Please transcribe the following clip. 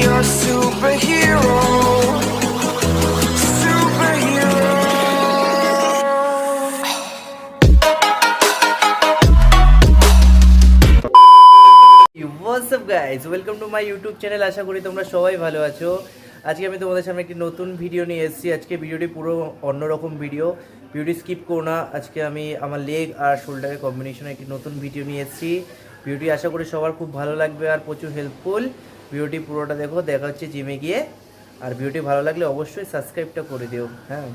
a superhero. Superhero. What's up guys, welcome to my YouTube channel. আশা করি তোমরা সবাই ভালো আছো। আজকে আমি তোমাদের সামনে একটি নতুন ভিডিও নিয়ে এসেছি। আজকে ভিডিওটি পুরো অন্যরকম ভিডিওটি স্কিপ করো না। আজকে আমি আমার লেগ আর শোল্ডারের কম্বিনেশনে একটি নতুন ভিডিও নিয়ে এসেছি। ভিডিওটি আশা করি সবার খুব ভালো লাগবে আর প্রচুর হেল্পফুল। ভিডিওটি পুরোটা দেখো, দেখা হচ্ছে জিমে গিয়ে। আর ভিডিওটি ভালো লাগলে অবশ্যই সাবস্ক্রাইবটা করে দিও। হ্যাঁ,